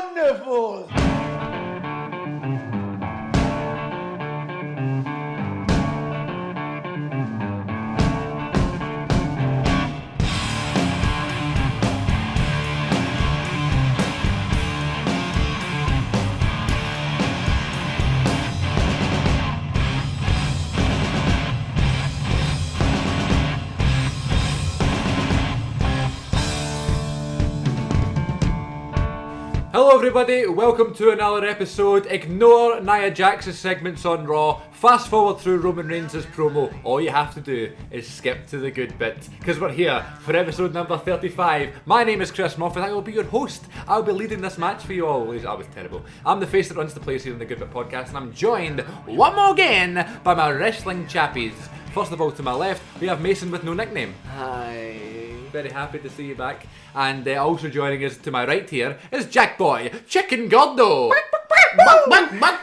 wonderful! Hello everybody, welcome to another episode. Ignore Nia Jax's segments on Raw. Fast forward through Roman Reigns' promo. All you have to do is skip to the good bit, because we're here for episode number 35. My name is Chris Moffat. I will be your host. I'll be leading this match for you all. I was terrible. I'm the face that runs the place here on the Good Bit Podcast, and I'm joined one more again by my wrestling chappies. First of all, to my left, we have Mason with no nickname. Hi. Very happy to see you back. And also joining us to my right here is Jack Boy, Chicken Gordo. Welcome back,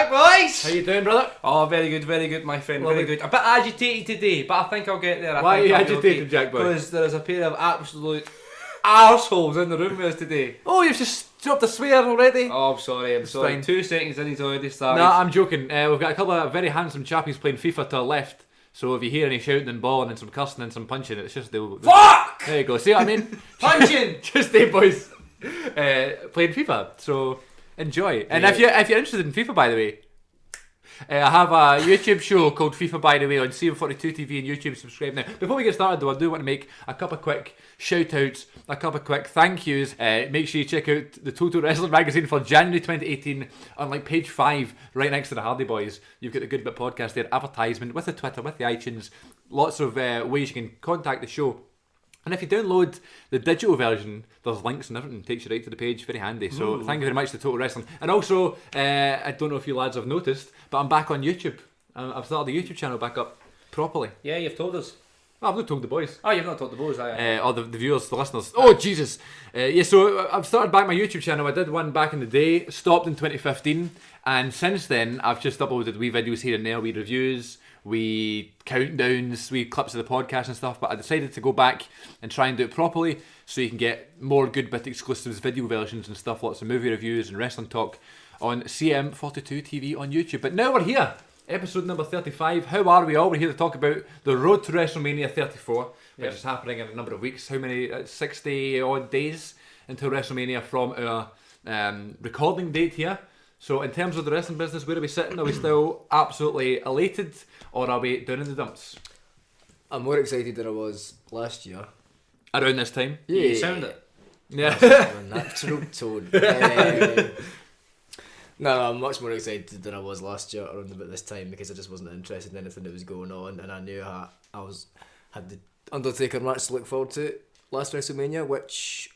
boys. How you doing, brother? Oh, very good, my friend. Very good. A bit agitated today, but I think I'll get there. Why are you agitated, Jack Boy? Because there's a pair of absolute arseholes in the room with us today. Oh, you've just dropped a swear already? Oh, I'm sorry. Fine. 2 seconds in, he's already started. Nah, I'm joking. We've got a couple of very handsome chappies playing FIFA to our left. So if you hear any shouting and bawling and some cussing and some punching, it's just Fuck! There you go. See what I mean? Punching! Just they boys playing FIFA. So enjoy. And if you're interested in FIFA, by the way, I have a YouTube show called FIFA By The Way on CM42 TV and YouTube. Subscribe now. Before we get started though, I do want to make a couple of quick shout outs, a couple of quick thank yous. Make sure you check out the Total Wrestling magazine for January 2018 on like page 5, right next to the Hardy Boys. You've got the Good Bit Podcast there, advertisement with the Twitter, with the iTunes, lots of ways you can contact the show. And if you download the digital version, there's links and everything, takes you right to the page, very handy. So thank you very much to Total Wrestling. And also, I don't know if you lads have noticed, but I'm back on YouTube. I've started the YouTube channel back up properly. Yeah, you've told us. Oh, I've not told the boys. Oh, you've not told the boys, or the viewers, the listeners. Oh, Jesus. Yeah, so I've started back my YouTube channel. I did one back in the day, stopped in 2015. And since then, I've just uploaded wee videos here and there, wee reviews, wee countdowns, wee clips of the podcast and stuff. But I decided to go back and try and do it properly so you can get more Good Bit exclusives, video versions and stuff, lots of movie reviews and wrestling talk on CM42 TV on YouTube. But now we're here. Episode number 35. How are we all? We're here to talk about the road to WrestleMania 34, which is happening in a number of weeks. How many? 60 odd days until WrestleMania from our recording date here. So in terms of the wrestling business, where are we sitting? Are we still absolutely elated, or are we down in the dumps? I'm more excited than I was last year. Around this time? Yeah. You sound it. Yeah. A natural tone. No, I'm much more excited than I was last year around about this time, because I just wasn't interested in anything that was going on, and I knew I had the Undertaker match to look forward to last WrestleMania, which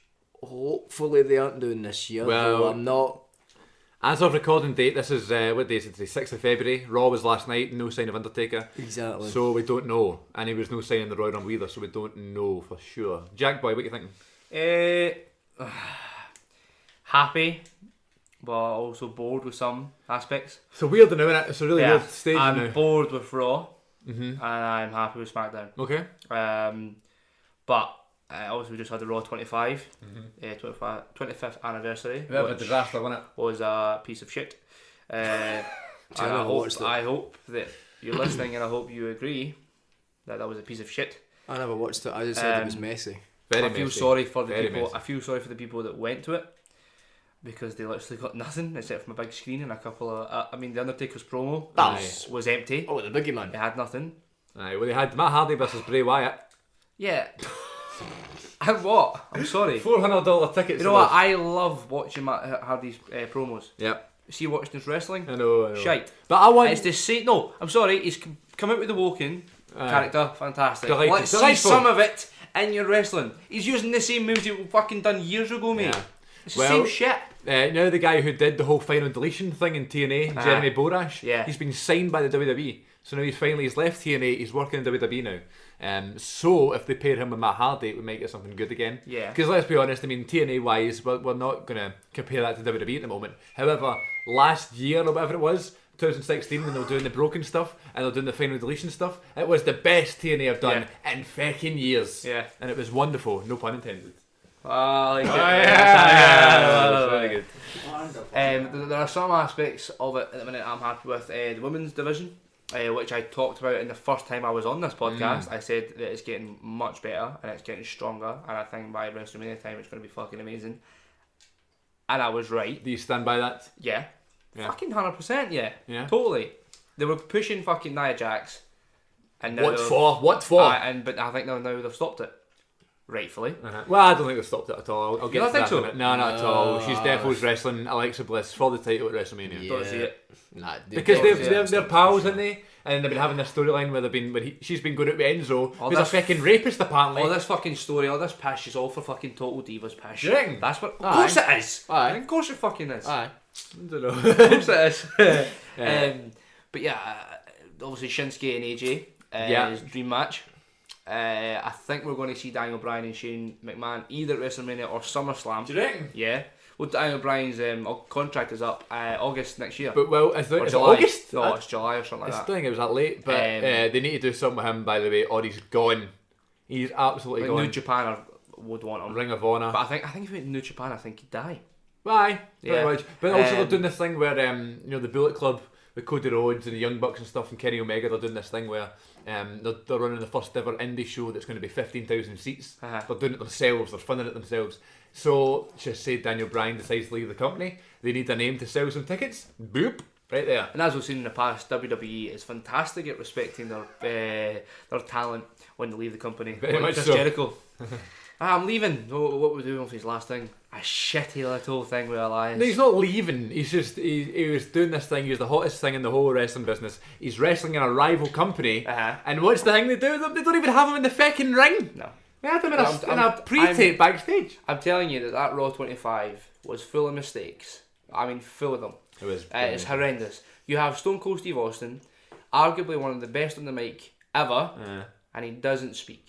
hopefully they aren't doing this year. Well, I'm not. As of recording date, this is what day is it today? 6th of February. Raw was last night, no sign of Undertaker. Exactly. So we don't know, and there was no sign in the Royal Rumble either, so we don't know for sure. Jack Boy, what are you thinking? Happy, but also bored with some aspects. So weird now, innit? It's a really weird stage I'm now. bored with Raw, and I'm happy with SmackDown. Okay. But obviously we just had the Raw 25, 25th anniversary, Bit of a disaster, wasn't it? was a piece of shit. And I hope that you're listening, and I hope you agree that was a piece of shit. I never watched it. I just said it was messy. Very I feel messy. sorry for the Very people. messy. I feel sorry for the people that went to it, because they literally got nothing except from a big screen and a couple of. I mean, the Undertaker's promo was empty. Oh, the boogeyman. They had nothing. Aye, well, they had Matt Hardy versus Bray Wyatt. Yeah. And what? I'm sorry. $400 tickets. You know what? I love watching Matt Hardy's promos. Yep. See, watching his wrestling. I know. Shite. But I want. It's the same. No, I'm sorry. He's come out with the Woken character. Fantastic. Delighted. Let's see Delightful. some of it in your wrestling. He's using the same moves he fucking done years ago, mate. Yeah. It's the same shit. Now the guy who did the whole final deletion thing in TNA, Jeremy Borash, he's been signed by the WWE. So now he's left TNA, he's working in WWE now. So if they pair him with Matt Hardy, we might get something good again. Yeah. Because let's be honest, I mean, TNA wise, we're not going to compare that to WWE at the moment. However, last year or whatever it was, 2016, when they were doing the broken stuff and they were doing the final deletion stuff, it was the best TNA I've done in fucking years. Yeah. And it was wonderful, no pun intended. I like it. are some aspects of it at the minute I'm happy with. The women's division, which I talked about in the first time I was on this podcast. I said that it's getting much better and it's getting stronger, and I think by WrestleMania time it's going to be fucking amazing. And I was right. Do you stand by that? Yeah. Fucking 100%, Yeah. Totally. They were pushing fucking Nia Jax. And now What for? but I think now they've stopped it. Rightfully. Well, I don't think they've stopped it at all. I'll get don't to think that so? in a minute. No, not at all. She's definitely wrestling Alexa Bliss for the title at WrestleMania. Yeah. Don't see it. Nah, Because they're pals, aren't they? And they've been having this storyline where she's been going out with Enzo, who's a this- fucking rapist apparently. All this fucking story, all this pish is all for fucking Total Divas pish. Do you reckon? That's what. Of Aye. course it is. Aye. Of course it fucking is. Aye. I don't know. Of course it is. Yeah. But yeah, obviously Shinsuke and AJ Yeah. is dream match. I think we're going to see Daniel Bryan and Shane McMahon either at WrestleMania or SummerSlam. Do you reckon? Yeah. Well, Daniel Bryan's contract is up August next year. But well, is or it July. August? No, it's July or something I like don't that. think it was that late, but they need to do something with him, by the way, or he's gone. He's absolutely Like New gone. Japan would want him. Ring of Honor. But I think if he went to New Japan, I think he'd die. Aye, pretty Yeah. much. But also they're doing this thing where the Bullet Club with Cody Rhodes and the Young Bucks and stuff and Kenny Omega, they're doing this thing where they're running the first ever indie show that's going to be 15,000 seats. Uh-huh. They're doing it themselves, they're funding it themselves. So just say Daniel Bryan decides to leave the company, they need a name to sell some tickets. Boop, right there. And as we've seen in the past, WWE is fantastic at respecting their talent when they leave the company. Very Like much Chris so. Jericho. I'm leaving. What we're doing with his last thing? A shitty little thing with Elias. No, he's not leaving. He's just he was doing this thing. He was the hottest thing in the whole wrestling business. He's wrestling in a rival company, and what's the thing they do? They don't even have him in the fucking ring. No. They had him in No, a pre-tape backstage. I'm telling you that Raw 25 was full of mistakes. I mean, full of them. It was. It's horrendous. You have Stone Cold Steve Austin, arguably one of the best on the mic ever, and he doesn't speak.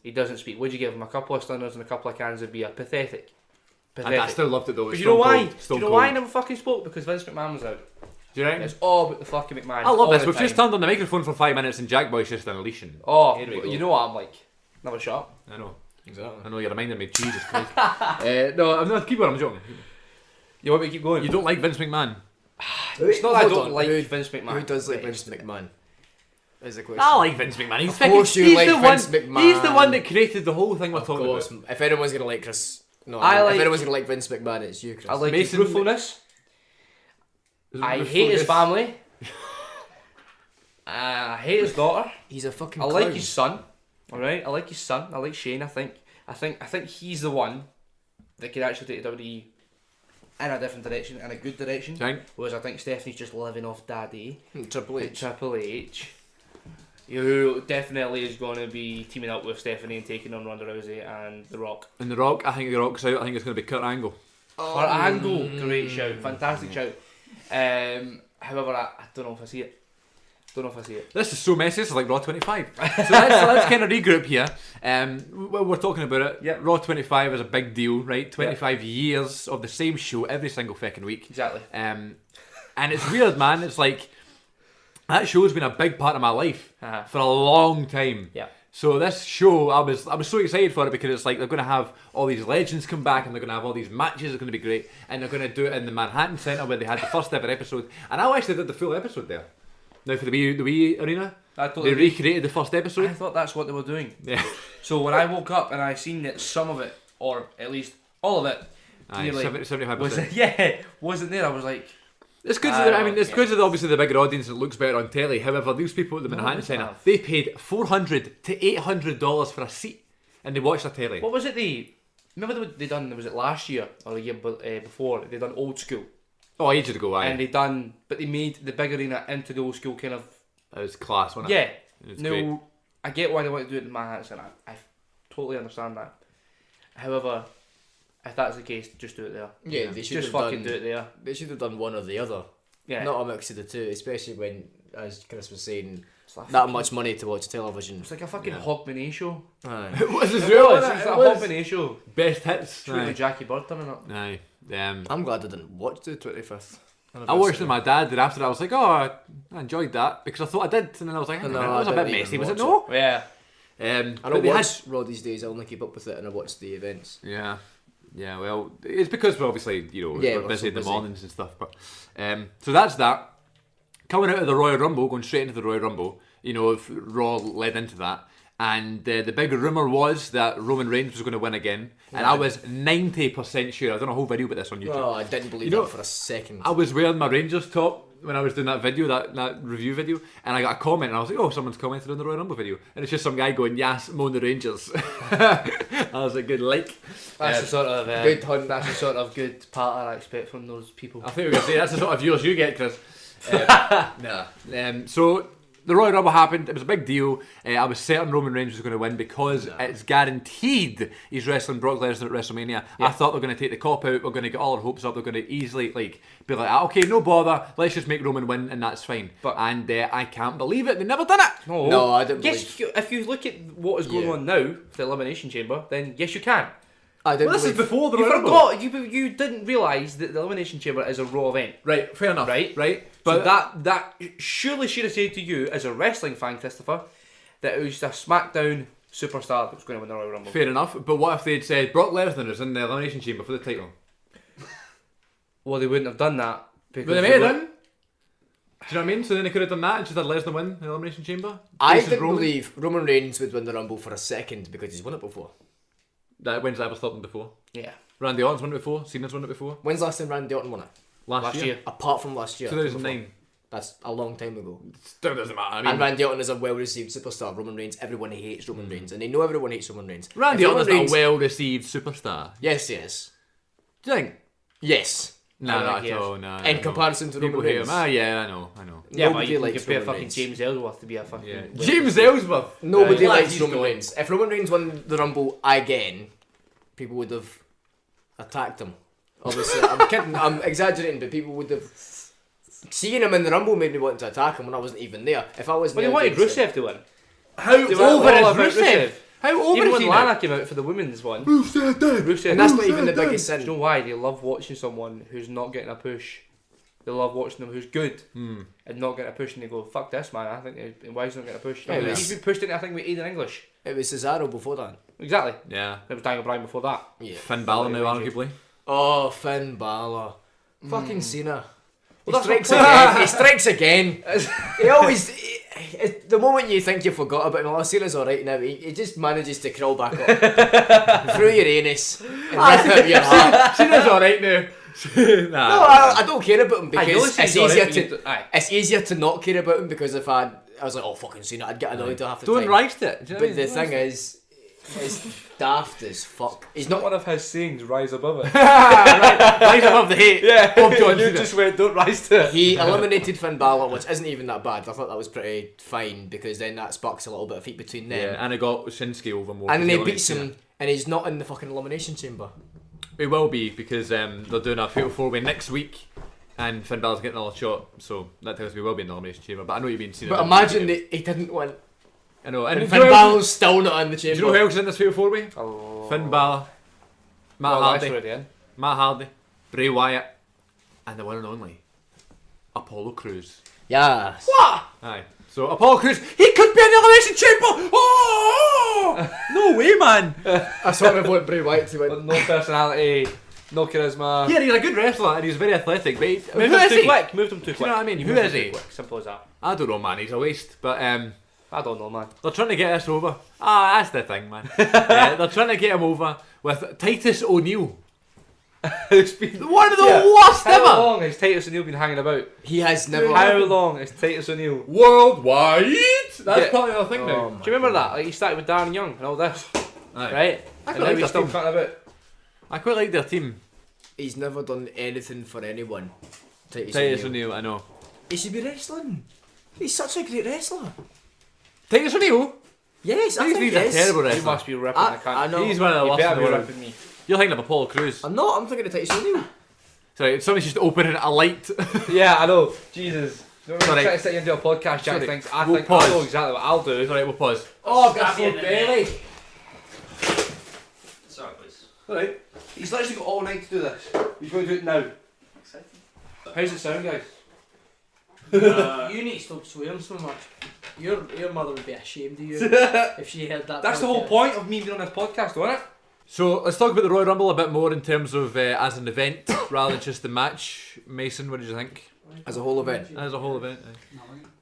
He doesn't speak. Would you give him a couple of stunners and a couple of cans of beer? Pathetic. I still loved it though. But you know why? Do you know why I never fucking spoke? Because Vince McMahon was out. Do you reckon? It's all about the fucking McMahon. I love all this. the We've just time. turned on the microphone for 5 minutes and Jack Boy's just unleashing. Oh, Here we go. you know what I'm like? Never shut up. I know. Exactly. I know. You're reminding me. Jesus Christ. No, I'm not. Keep on. I'm joking. You want me to keep going? You don't like Vince McMahon? It's not that I Hold don't on, like who- Vince McMahon. Who does like but Vince it's- McMahon? Is the question. I like Vince McMahon. He's Of course you he's like the Vince one. McMahon. He's the one that created the whole thing we're Of talking course. about. If anyone's gonna like Chris, no. I like- if anyone's gonna like Vince McMahon, it's you, Chris. I like his Mason- truthfulness. I hate his family. I hate his daughter. He's a fucking. I like clown. his son. All right, I like his son. I like Shane. I think he's the one that could actually take WWE in a different direction, in a good direction. Think? Whereas I think Stephanie's just living off Daddy. Triple H. Triple H, who definitely is going to be teaming up with Stephanie and taking on Ronda Rousey and The Rock. And The Rock, I think The Rock's out. I think it's going to be Kurt Angle. Kurt Angle, great shout, fantastic shout. However, I don't know if I see it. This is so messy. This is like Raw 25. So let's kind of regroup here. We're talking about it. Yep. Raw 25 is a big deal, right? 25 years of the same show every single fucking week. Exactly. And it's weird, man. It's like that show's been a big part of my life for a long time. Yeah. So this show, I was so excited for it because it's like they're going to have all these legends come back and they're going to have all these matches. It's going to be great, and they're going to do it in the Manhattan Center where they had the first ever episode. And I actually did the full episode there. Now for the Wii Arena, I totally they agree. recreated the first I episode. thought that's what they were doing. Yeah, So when I woke up and I seen that some of it, or at least all of it, nearly 75%. wasn't there, I was like, It's good. It's good that obviously the bigger audience that looks better on telly. However, these people at the Manhattan Center, they paid $400 to $800 for a seat, and they watched the telly. what was it remember they done, was it last year or the year before, they done Old School. Oh, ages ago, aye. And but they made the big arena into the Old School kind of, It was class, wasn't it? yeah. It was No, great. I get why they want to do it in Manhattan Center. I totally understand that. However, if that's the case, just do it there. Yeah, they should Just have fucking done. do it there. They should have done one or the other. Yeah. Not a mix of the two, especially when, as Chris was saying, It's like that much money to watch television. It's like a fucking Yeah. Hogmanay show. Aye. It was as It well. was, it's It like a was. Hogmanay show. Best hits. Shoot with Aye. Jackie Bird turning up. Aye. I'm glad I didn't watch the 25th. I watched it with my dad, and after that I was like, oh, I enjoyed that because I thought I did, and then I was like, No, that I was a bit didn't messy, even was it? watch No. Yeah. I But don't they watch Raw these days, I only keep up with it and I watch the events. Yeah. Yeah, well, it's because we're obviously, we're busy so in the busy. mornings and stuff. But so that's that. Coming out of the Royal Rumble, going straight into the Royal Rumble, if Raw led into that. And the big rumour was that Roman Reigns was going to win again. And I was 90% sure. I've done a whole video about this on YouTube. Oh, I didn't believe that for a second. I was wearing my Rangers top when I was doing that video, that review video, and I got a comment and I was like, oh, someone's commented on the Royal Rumble video. And it's just some guy going, yes, moan the Rangers. I was like, good like. That's the sort of good hunt. That's the sort of good patter I expect from those people. I think we were going to say, that's the sort of viewers you get, Chris. So the Royal Rumble happened. It was a big deal. I was certain Roman Reigns was going to win because it's guaranteed he's wrestling Brock Lesnar at WrestleMania. Yeah. I thought they were going to take the cop out. We're going to get all our hopes up. They're going to easily be like, okay, no bother. Let's just make Roman win, and that's fine. And I can't believe it. They never done it. No, I didn't believe. Yes, if you look at what is going on now for the Elimination Chamber, then yes, you can. I didn't this is before the You Royal Rumble. forgot. You didn't realise that the Elimination Chamber is a Raw event. Right, fair enough. Right. But that surely should have said to you as a wrestling fan, Christopher, that it was a SmackDown superstar that was going to win the Royal Rumble. Fair enough. But what if they'd said Brock Lesnar is in the Elimination Chamber for the title? Well, they wouldn't have done that. But they may have done. Do you know what I mean? So then they could have done that and just had Lesnar win the Elimination Chamber. I didn't believe Roman Reigns would win the Rumble for a second because he's won it before. When's that ever stopped him before? Yeah. Randy Orton's won it before. Cena's won it before. When's the last time Randy Orton won it? Last year. Apart from last year. 2009. That's a long time ago. Still doesn't matter. I mean, and Randy Orton is a well-received superstar. Roman Reigns, everyone hates Roman Reigns, and they know everyone hates Roman Reigns. Randy Orton's not a well-received superstar. Yes, yes. Do you think? Yes. No, not at all. No. In comparison to Roman Reigns. Yeah, I know. Yeah, nobody but you likes compare Roman fucking Reigns. James Ellsworth to be a fucking... James Ellsworth! Nobody Right. likes Roman Reigns. If Roman Reigns won the Rumble again, people would have attacked him. Obviously, I'm kidding, I'm exaggerating, but people would have... Seeing him in the Rumble made me want to attack him when I wasn't even there. If I was Well, they wanted Rusev to win. How They were over all is about Rusev? How over Even is when he Lana now? came out for the women's one, Rusev. And that's not even the biggest do you sin. know why? They love watching someone who's not getting a push. They love watching them who's good and not getting a push, and they go, fuck this, man. I think why is he not getting a push? Yeah, He's been pushed into, I think, with Aiden English. It was Cesaro before that. Exactly. Yeah. It was Daniel Bryan before that. Yeah. Finn Balor now, arguably. Oh, Finn Balor. Fucking Cena. He Well, strikes that's again. He strikes again. He always... the moment you think you forgot about him, oh, Cena's alright now, he just manages to crawl back up through your anus and rip out your heart. Cena's alright now. Nah. No, I don't care about him because it's easier to not care about him, because if I was like, oh, fucking Cena, I'd get annoyed half the Don't time. rise to it. Do you know But the thing is, it's daft as fuck. He's not one of his sayings, rise above it. rise above the hate. Yeah, Bob John you Cena. just went, don't rise to it. He eliminated Finn Balor, which isn't even that bad. I thought that was pretty fine, because then that sparks a little bit of heat between them. Yeah, and I got Shinsuke over more. And then he because beats eliminated him, and he's not in the fucking elimination chamber. It will be because they're doing a fatal 4-way next week, and Finn Balor's getting another shot, so that tells me we will be in the elimination chamber. But I know you've been seeing. But imagine that he didn't win. I know, And and Finn Balor's still not in the do chamber. you know who else is in this fatal 4-way? Oh. Finn Balor, Matt Well, Hardy, that's already in. Matt Hardy, Bray Wyatt, and the one and only Apollo Crews. Yes. What? Aye. So Apollo Crews, he could be in the elimination chamber. Oh no way, man! I sort of want Bray Wyatt to win. But no personality, no charisma. Yeah, he's a good wrestler and he's very athletic, but Moved who him is too he? quick. Moved him too quick. Do you know what I mean? Who Moved is him he? too quick. Simple as that. I don't know, man. He's a waste, but I don't know, man. they're trying to get us over. Ah, that's the thing, man. They're trying to get him over with Titus O'Neil. Who's been One of the worst How ever. long has Titus O'Neil been hanging about? He has never. How long has Titus O'Neil? Worldwide. That's Yeah. probably the thing Oh now. my Do you remember that? Like, he started with Darren Young and all this, Aye. right? I And quite now like he's their still team. cutting about. I quite like their team. He's never done anything for anyone. Titus O'Neil, I know. He should be wrestling. He's such a great wrestler. Titus O'Neil? Yes, I think He's he a is. terrible You wrestler. must be ripping I- the cunt. I know. He's one of the You worst better in be the world. ripping me. You're thinking of Apollo Crews. I'm not. I'm thinking of Titus O'Neil. Sorry, somebody's just opening a light. Yeah, I know. Jesus. Don't Sorry. try to sit here and do a podcast, Jack Sorry. thinks. I We'll think pause. I know exactly what I'll do. Alright, we'll pause. Oh, Stab you in the belly. Sorry, please. Alright. He's literally got all night to do this. He's going to do it now. How's it sound, guys? You need to stop swearing so much. Your mother would be ashamed of you if she heard that. That's the whole point of me being on this podcast, isn't it? So let's talk about the Royal Rumble a bit more in terms of as an event rather than just the match. Mason, what did you think? As a whole event. As a whole event.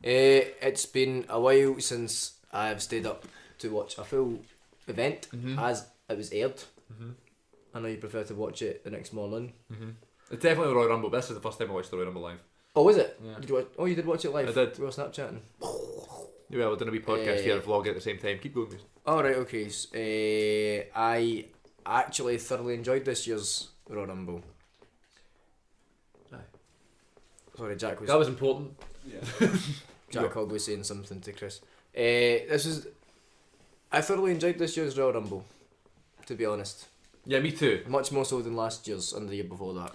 It's been a while since I've stayed up to watch a full event as it was aired. I know you prefer to watch it the next morning. It's definitely the Royal Rumble. This is the first time I watched the Royal Rumble live. Oh, was it? Yeah. Did you watch? Oh, you did watch it live. I did. We were Snapchatting. Yeah, we're doing a wee podcast here, vlogging at the same time. Keep going, Mason. All right. Okay. I actually thoroughly enjoyed this year's Royal Rumble. Aye. Sorry, Jack was. That was important. Jack Hogg was saying something to Chris. I thoroughly enjoyed this year's Royal Rumble, to be honest. Yeah, me too. Much more so than last year's and the year before that.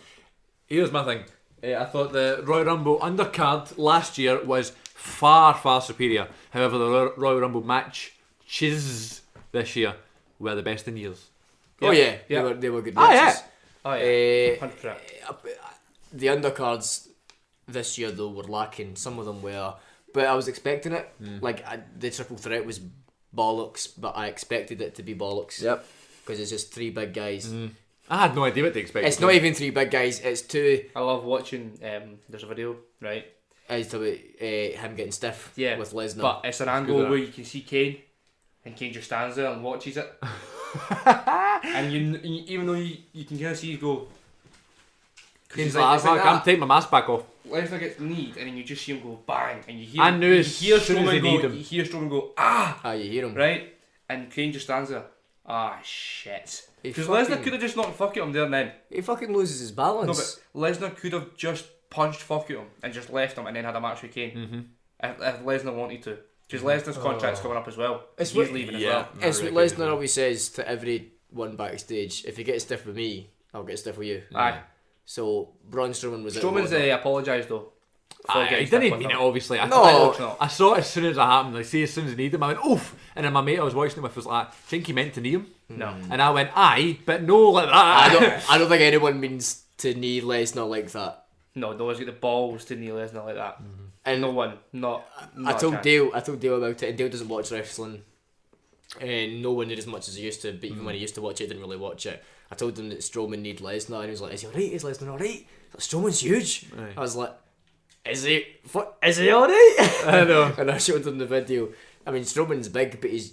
Here's my thing. I thought the Royal Rumble undercard last year was far, far superior. However, the Royal Rumble matches this year were the best in years. Oh yeah, Yeah. They were good Ah, matches. Oh yeah. 100%. The undercards this year though were lacking. Some of them were, but I was expecting it. Like the triple threat was bollocks, but I expected it to be bollocks. Yep. Because it's just three big guys. I had no idea what to expect. It's not even three big guys. It's two. I love watching. There's a video, right? As to him getting stiff. Yeah. With Lesnar. But it's an good, angle that. where you can see Kane, and Kane just stands there and watches it. And you even though you can kind of see you go. Kane's It's like, it's I can't that. take my mask back off. Lesnar gets kneed, and then you just see him go bang, and you hear. I knew you as hear soon as they Strowman kneed go. him. You hear Strowman go ah, you hear him. right, and Kane just stands there. Ah shit. He Because fucking- Lesnar could have just knocked fuck at him there and then. He fucking loses his No, balance. but Lesnar could have just punched fuck at him and just left him and then had a match with Kane. If Lesnar wanted to. Because Lesnar's contract's coming up as well. It's He's what- leaving yeah. as well. It's I what reckon Lesnar always says to everyone backstage. If you get stiff with me, I'll get stiff with you. Aye. So Braun Strowman was Strowman's apologised though. for Aye, getting he didn't stuck mean with it, him. obviously. No. I saw it as soon as it happened. Like, see, as soon as he needed him, I went, oof. And then my mate I was watching him with was like, I think he meant to knee him. No. And I went, aye, but no like that. I don't think anyone means to knee Lesnar like that. No one's got the balls to knee Lesnar like that. And No one. Not I a told chance. Dale about it, and Dale doesn't watch wrestling. And no one did as much as he used to, but even when he used to watch it, he didn't really watch it. I told him that Strowman need Lesnar, and he was like, "Is he alright? Is Lesnar alright? Strowman's huge." Aye. I was like, "Is he? Is he alright?" I know. And I showed him the video. I mean, Strowman's big, but he's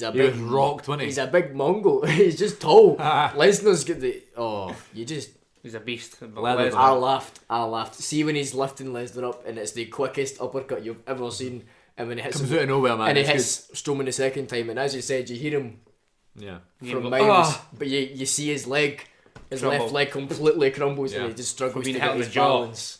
a He big was rocked, wasn't he? He's a big Mongol. He's just tall. Lesnar's got the you just. He's a beast. But Leather. Lesnar- I laughed. See when he's lifting Lesnar up, and it's the quickest uppercut you've ever seen. And when it hits Comes him, out of nowhere, man. and he It's hits Strowman the second time, and as you said, you hear him good. Yeah. You from go, miles, "Ah!" but you see his leg, his Crumble. left leg completely crumbles, Yeah. and he just struggles to being hit get on his the jaw. balance.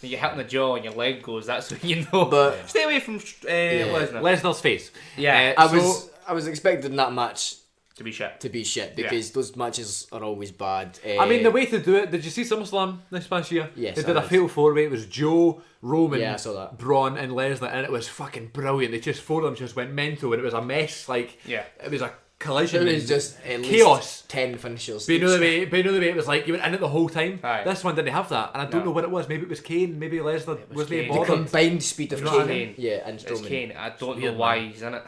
When you hit in the jaw and your leg goes, that's when you know. But Stay away from Lesnar. Lesnar's face. Yeah. I was expecting that match To be shit. to be shit because those matches are always bad. I mean, the way to do it, did you see SummerSlam this past year? Yes, They I did a did. fatal four-way. It was Joe, Roman, Yeah, I saw that. Braun and Lesnar, and it was fucking brilliant. They just, four of them just went mental, and it was a mess. Like, Yeah. it was a collision. There was and just at chaos. least 10 finishers. But you know the way it was like, you went in it the whole time. Aye. This one didn't have that, and I don't No. know what it was. Maybe it was Kane, maybe Lesnar was wasn't Kane. The bothered. combined speed of You know what I Kane, mean? yeah, and It's Strowman. Kane. I don't know weird, why man. he's in it.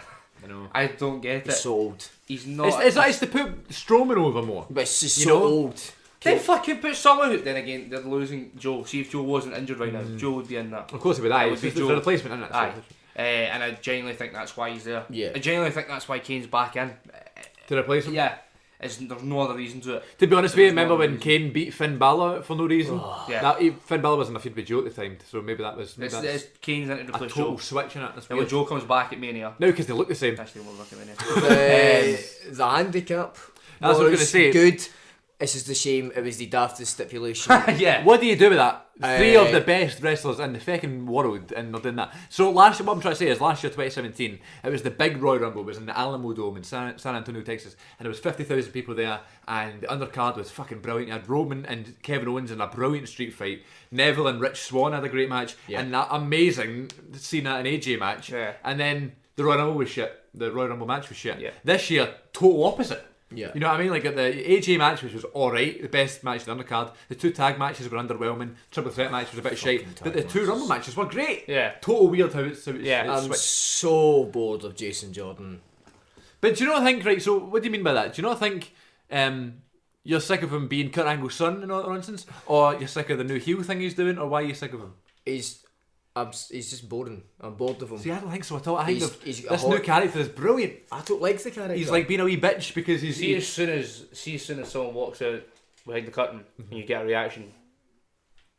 I know. I don't get He's it. so old. He's not. It's to put Strowman over more. But it's just You so know? old. They fucking put someone who. Then again, they're losing Joe. See if Joe wasn't injured right now, Joe would be in that. Of course, it would that. That It's would be just a Joe. replacement, isn't it? Aye. And I genuinely think that's why he's there. Yeah. I genuinely think that's why Kane's back in. To replace him. Yeah. There's no other reason to it. To be honest with you, There's remember no when reason. Kane beat Finn Balor for no reason? Yeah. Finn Balor was in a feud with Joe at the time, so maybe that was maybe It's Kane's in to a replace total Joe. switch in it. That's And when weird. Joe comes back at Mania, No, because they look the same. actually won't look at Mania. The handicap That's what I was gonna say. good. It's just a shame it was the daftest stipulation. Yeah. What do you do with that? Three of Uh, the best wrestlers in the fucking world, and they're doing that. So last year, what I'm trying to say is, last year, 2017, it was the big Royal Rumble. It was in the Alamo Dome in San Antonio, Texas, and there was 50,000 people there. And the undercard was fucking brilliant. You had Roman and Kevin Owens in a brilliant street fight. Neville and Rich Swann had a great match, Yeah. and that amazing Cena and AJ match. Yeah. And then the Royal Rumble was shit. The Royal Rumble match was shit. Yeah. This year, total opposite. Yeah. You know what I mean? Like at the AJ match, which was alright, the best match in the undercard. The two tag matches were underwhelming. Triple threat match was a bit shite. But the two Rumble matches were great. Yeah. Total weird how it's Yeah. it's I'm switched. so bored of Jason Jordan. But do you not think, right, so what do you mean by that? Do you not think you're sick of him being Kurt Angle's son and all that nonsense, or you're sick of the new heel thing he's doing, or why are you sick of him? He's just boring. I'm bored of him. See, I don't think so at all. I think He's this new character is brilliant. I don't like the character. He's like being a wee bitch because he's. See, as soon as someone walks out behind the curtain and you get a reaction,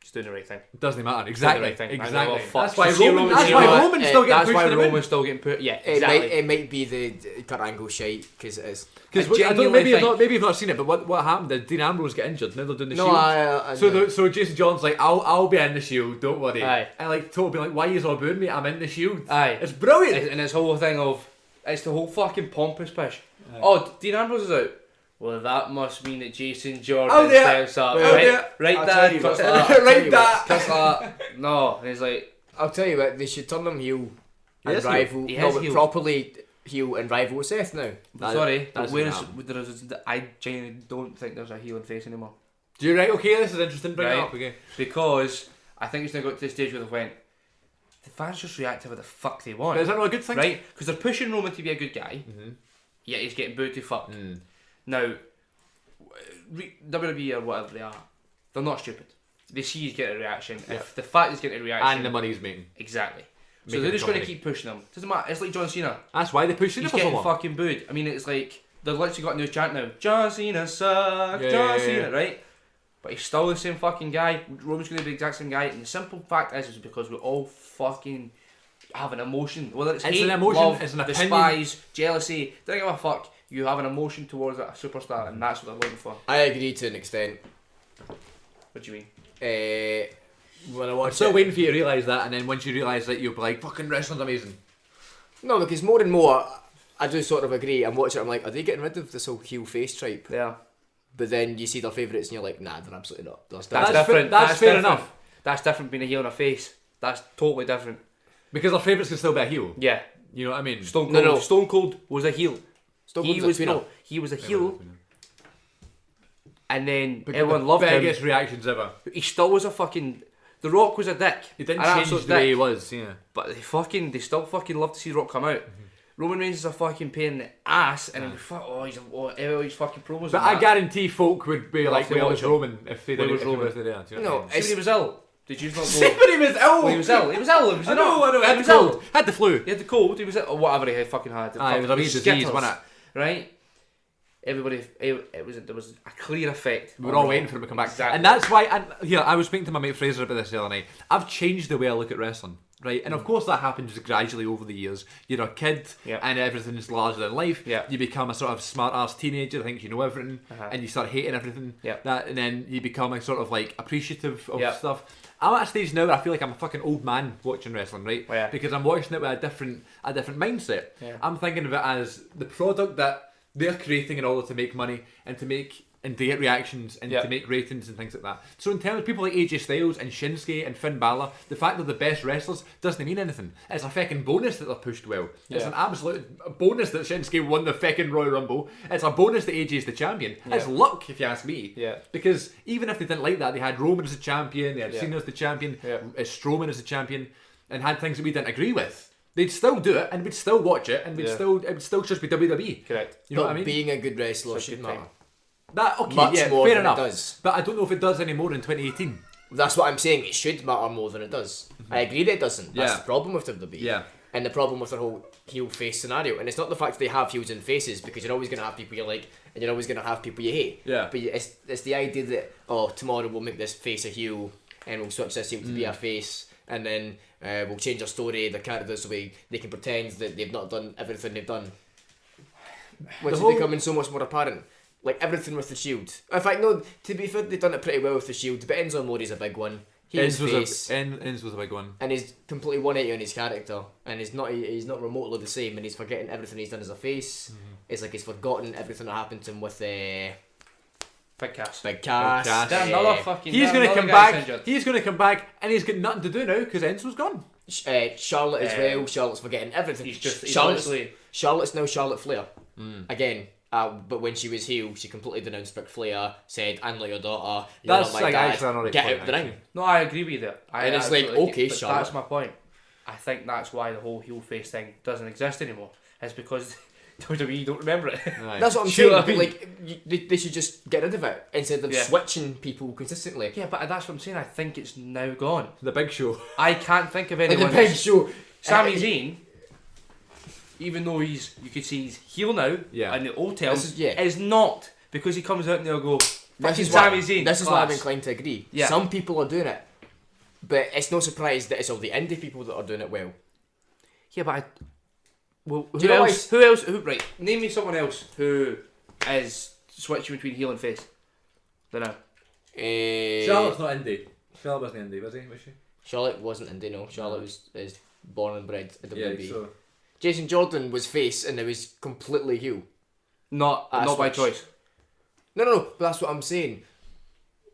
he's doing the right thing. It doesn't matter. Exactly. Doing the right thing. Exactly. Fuck. That's why See Roman's Roman- still getting That's pushed why to the win. Roman's still getting put. Yeah, exactly. It might be the Kurt Angle shite because it is. Because maybe you've not seen it, but what happened? Did Dean Ambrose get injured? Now they're doing the Shield. I So Jason John's like, I'll be in the Shield, don't worry. Aye. And like Toby like, why are you all booing me? I'm in the Shield. Aye. It's brilliant. And this whole thing of it's the whole fucking pompous push. Oh, Dean Ambrose is out. Well, that must mean that Jason Jordan steps up. Well, right, I'll Dad. tell you Cuss what- that. Right, Dad. Cuss that. No, and he's like, I'll tell you what, they should turn him heel and is heel. rival. He No, is but heel. properly heel and rival with Seth now. sorry, but that's I genuinely don't think there's a heel and face anymore. Do you right? Okay, this is interesting. Bring it Right. up. Okay. Because I think it's now got to the stage where they went, the fans just react to what the fuck they want. But is that not a good thing? Right? Because they're pushing Roman to be a good guy, yet he's getting booed to fuck. Now, WWE or whatever they are, they're not stupid. They see he's getting a reaction. If the fact he's getting a reaction, And the money he's making. exactly. So Making they're the just going to company. keep pushing him. Doesn't matter. It's like John Cena. That's why they push it He's for so getting long. fucking booed. I mean, it's like they've literally got a new chant now. John Cena sucks. Yeah, John yeah, Cena, yeah. right? But he's still the same fucking guy. Roman's going to be the exact same guy. And the simple fact is because we all fucking have an emotion. Whether it's It's hate, an emotion, love, it's an opinion. despise, jealousy, don't give a fuck. You have an emotion towards a superstar, and that's what they're looking for. I agree to an extent. What do you mean? When I I'm watch still it, waiting for you to realise that, and then once you realise that, you'll be like, fucking wrestling's amazing. no, because more and more, I do sort of agree. I'm watching it, I'm like, are they getting rid of this whole heel face type? Yeah. But then you see their favourites and you're like, nah, they're absolutely not. They're still That's That's different. fair- that's fair different. enough. That's different being a heel and a face. That's totally different. Because our favourites can still be a heel. Yeah. You know what I mean? Stone Cold. No. Stone Cold was a heel. Stone He Cold's a was tweener. he was a heel, and then Because everyone the loved him. biggest reactions ever. He still was a fucking. The Rock was a dick. He didn't An change absolute the way he dick. was, yeah. But they still fucking love to see Rock come out. Roman Reigns is a fucking pain in the ass, and everybody's fucking promos. But and I that. guarantee folk would be like, to where watch was him. Roman if they Where didn't was if he Roman? was there? Do you know No, what I mean? See when he was ill. Did you not know? See when he was ill! When he was ill. He was ill. Was he I know, not? I know, He had was the cold. ill. Had the flu. He had the cold. He was ill, or whatever he had fucking had. Aye, it was a wee disease, wasn't it? Right. Everybody, there was a clear effect. We were all waiting for him to come back. Exactly. And that's why, I was speaking to my mate Fraser about this the other night. I've changed the way I look at wrestling, right? And of course that happens gradually over the years. You're a kid Yep. and everything's larger than life. Yep. You become a sort of smart-ass teenager that thinks you know everything and you start hating everything. Yep. And then you become a sort of like appreciative of Yep. stuff. I'm at a stage now where I feel like I'm a fucking old man watching wrestling, right? Oh, yeah. Because I'm watching it with a different mindset. Yeah. I'm thinking of it as the product that they're creating in order to make money and to get reactions and Yeah. to make ratings and things like that. So in terms of people like AJ Styles and Shinsuke and Finn Balor, the fact they're the best wrestlers doesn't mean anything. It's a fucking bonus that they're pushed well. It's Yeah. an absolute bonus that Shinsuke won the fucking Royal Rumble. It's a bonus that AJ is the champion. It's luck, if you ask me. Yeah. Because even if they didn't like that, they had Roman as the champion, they had Yeah. Cena as the champion, Yeah. Strowman as the champion, and had things that we didn't agree with. They'd still do it, and we'd still watch it, and it would still just be WWE. Correct. You know But what I mean? being a good wrestler Such a should good matter. time. That okay, Much yeah, more fair than it enough. does. But I don't know if it does any more in 2018. That's what I'm saying. It should matter more than it does. I agree that it doesn't. That's Yeah. the problem with WWE. Yeah. And the problem with the whole heel face scenario. And it's not the fact that they have heels and faces, because you're always going to have people you like and you're always going to have people you hate. Yeah. But it's the idea that, oh, tomorrow we'll make this face a heel and we'll switch this heel to be a face, and then we'll change their story, their characters, so they can pretend that they've not done everything they've done. Which is becoming so much more apparent. Like everything with the Shield. In fact, no, to be fair, they've done it pretty well with the Shield, but Enzo Amore's a big one. He's face. Ends was a big one. And he's completely 180 on his character, and he's not remotely the same, and he's forgetting everything he's done as a face. It's like he's forgotten everything that happened to him with Big Cass. Big Cass. Cass. Damn, another fucking. He's damn, going to another come guy's back. injured. He's going to come back, and he's got nothing to do now because Enzo's gone. Charlotte as well. Charlotte's forgetting everything. He's Charlotte's now Charlotte Flair. Again. But when she was heel, she completely denounced Ric Flair, said, "I'm not your daughter, you're That's not my like dad, actually another get point, out the ring." actually. No, I agree with you. And it's like, absolutely okay, but Charlotte. that's my point. I think that's why the whole heel face thing doesn't exist anymore. It's because WWE don't remember it. Aye. That's what I'm Sure. saying. But like, they should just get rid of it instead of switching people consistently. Yeah, but that's what I'm saying. I think it's now gone. The Big Show. I can't think of Like anyone. the Big Show. Sami Zayn, even though you could see he's heel now, Yeah. in the old terms, This is not, because he comes out and they'll go, This fucking is Sami why, Zayn. this is why I'm class. inclined to agree. Yeah. Some people are doing it, but it's no surprise that it's all the indie people that are doing it well. Yeah, but well, Do you know Who else? Right, name me someone else who is switching between heel and face. Don't know. Charlotte's not indie. Charlotte wasn't indie, was she? Charlotte wasn't indie, no. Charlotte is born and bred at Yeah, WWE. so... Jason Jordan was face and it was completely heel. Not by switch. choice. No, but that's what I'm saying.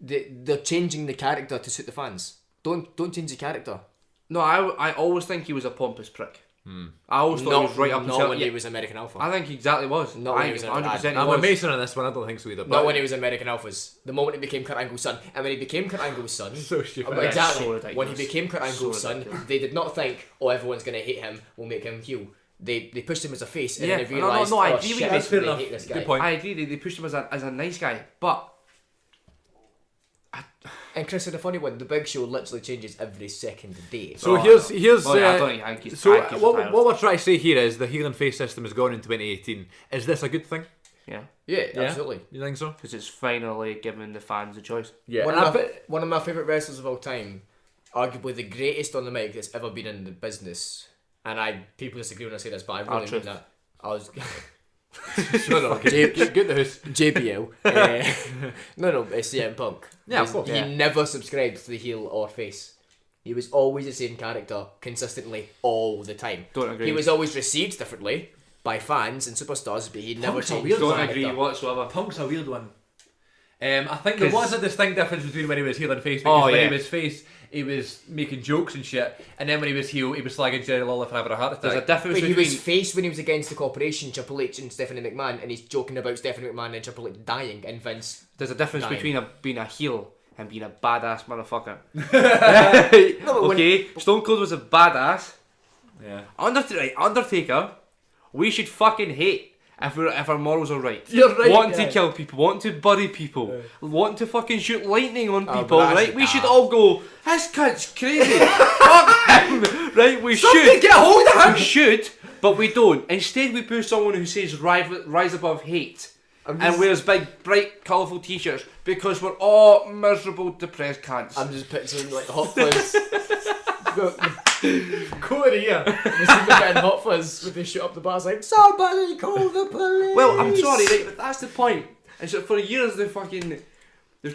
They're changing the character to suit the fans. Don't change the character. No, I always think he was a pompous prick. I always thought he was right up not until when he was American Alpha. I think he exactly was. Not when he was 100% I'm he a was. Mason on this one, I don't think so either. Not when he was American Alphas. The moment he became Kurt Angle's son. And when he became Kurt Angle's son... So stupid. Well, exactly. So ridiculous. When he became Kurt Angle's So son, ridiculous. they did not think, oh, everyone's going to hate him, we'll make him heel. They pushed him as a face and Yeah, then they no, realised, I oh agree with shit, you. That's fair they enough. hate this guy. Good point. I agree, they pushed him as a nice guy, but And Chris had a funny one. The Big Show literally changes every second day. So Oh, here's well, yeah, I don't think he's so tired. what we're trying to say here is the heel and face system is gone in 2018. Is this a good thing? Yeah, Yeah, absolutely. You think so? because it's finally giving the fans a choice. Yeah. One of my favourite wrestlers of all time, arguably the greatest on the mic that's ever been in the business. And people disagree when I say this, but I really mean R-Truth. that. I was... Shut up. Get the house. JBL. No, it's CM Punk. Yeah, of course. He Yeah. never subscribed to the heel or face. He was always the same character, consistently, all the time. Don't agree. He was always received differently by fans and superstars, but he never Punk's a changed. weird his one. Don't character. agree whatsoever. Punk's a weird one. I think there 'Cause- was a distinct difference between when he was heel and face, because Oh, when yeah. he was face, he was making jokes and shit, and then when he was heel, he was slagging Jerry Lawler for having a heart There's a attack. difference But he between was face when he was against the corporation, Triple H and Stephanie McMahon, and he's joking about Stephanie McMahon and Triple H dying, and Vince. there's a difference Dying. between being a heel and being a badass motherfucker. No, but Okay, Stone Cold was a badass. Yeah. Undertaker, we should fucking hate if our morals are right. You're right, Wanting yeah. to kill people, wanting to bury people, wanting to fucking shoot lightning on Oh, people, but that's- right? We should all go, this cunt's crazy. Fuck him. Right, we should. get a hold of him! We should, but we don't. Instead, we put someone who says rise above hate. And wears big, bright, colourful t-shirts because we're all miserable, depressed cunts. I'm just picturing like Hot Fuzz. Go to here. You see the guy in Hot Fuzz with his shoot up the bar saying, somebody call the police! Well, I'm sorry, right, but that's the point. And so for years they've